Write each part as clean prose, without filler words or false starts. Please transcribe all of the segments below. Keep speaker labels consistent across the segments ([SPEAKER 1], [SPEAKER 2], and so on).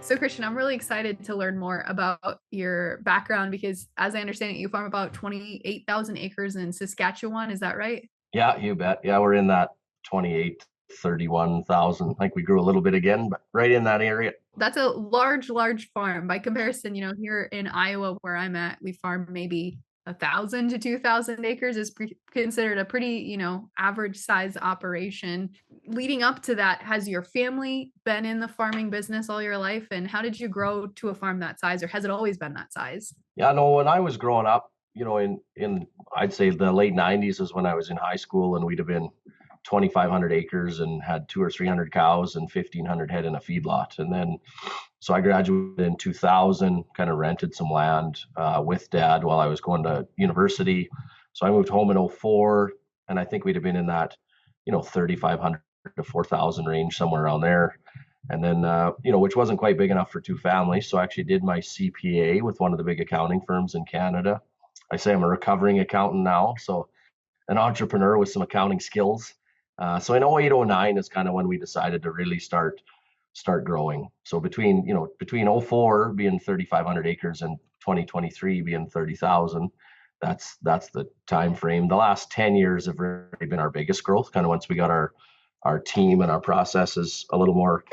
[SPEAKER 1] So, Christian, I'm really excited to learn more about your background because, as I understand it, you farm about 28,000 acres in Saskatchewan. Is that right?
[SPEAKER 2] Yeah, you bet. Yeah, we're in that 28, 31,000. I think we grew a little bit again, but right in that area.
[SPEAKER 1] That's a large farm. By comparison, here in Iowa, where I'm at, we farm maybe 1,000 to 2,000 acres is considered a pretty, average size operation. Leading up to that, has your family been in the farming business all your life? And how did you grow to a farm that size, or has it always been that size?
[SPEAKER 2] Yeah, no, when I was growing up, in I'd say the late 90s is when I was in high school, and we'd have been 2,500 acres and had two or 300 cows and 1,500 head in a feedlot. And then, so I graduated in 2000, kind of rented some land with dad while I was going to university. So I moved home in '04, and I think we'd have been in that, 3,500 to 4,000 range, somewhere around there. And then, which wasn't quite big enough for two families. So I actually did my CPA with one of the big accounting firms in Canada. I say I'm a recovering accountant now, so an entrepreneur with some accounting skills. So in '08, '09 is kind of when we decided to really start growing. So between '04 being 3,500 acres and 2023 being 30,000, that's the time frame. The last 10 years have really been our biggest growth. Kind of once we got our team and our processes a little more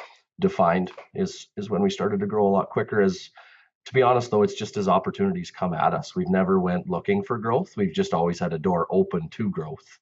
[SPEAKER 2] defined is when we started to grow a lot quicker. As to be honest though, it's just as opportunities come at us, we've never went looking for growth. We've just always had a door open to growth.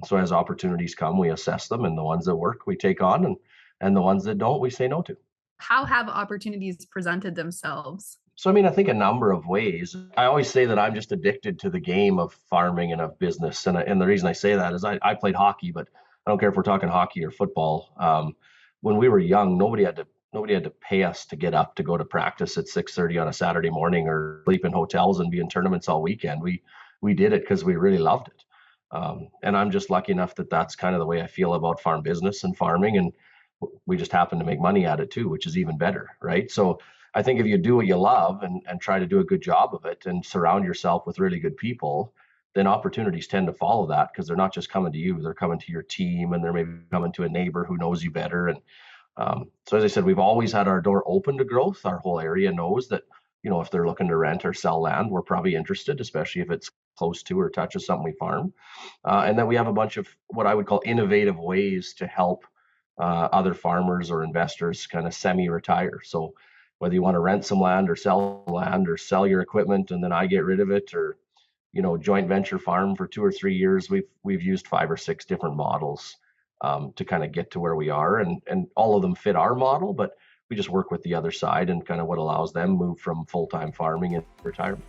[SPEAKER 2] So as opportunities come, we assess them, and the ones that work we take on, and the ones that don't we say no to.
[SPEAKER 1] How have opportunities presented themselves?
[SPEAKER 2] So I mean, I think a number of ways. I always say that I'm just addicted to the game of farming and of business, and the reason I say that is I played hockey, but I don't care if we're talking hockey or football. When we were young, nobody had to pay us to get up to go to practice at 6:30 on a Saturday morning, or sleep in hotels and be in tournaments all weekend. We did it because we really loved it. And I'm just lucky enough that that's kind of the way I feel about farm business and farming, and we just happen to make money at it too, which is even better, right? So I think if you do what you love and try to do a good job of it and surround yourself with really good people, then opportunities tend to follow that, because they're not just coming to you, they're coming to your team, and they're maybe coming to a neighbor who knows you better. And so as I said, we've always had our door open to growth. Our whole area knows that, if they're looking to rent or sell land, we're probably interested, especially if it's close to or touches something we farm. And then we have a bunch of what I would call innovative ways to help other farmers or investors kind of semi-retire. So whether you want to rent some land or sell your equipment and then I get rid of it, or joint venture farm for 2 or 3 years, we've used 5 or 6 different models to kind of get to where we are, and all of them fit our model, but we just work with the other side and kind of what allows them move from full-time farming and retirement.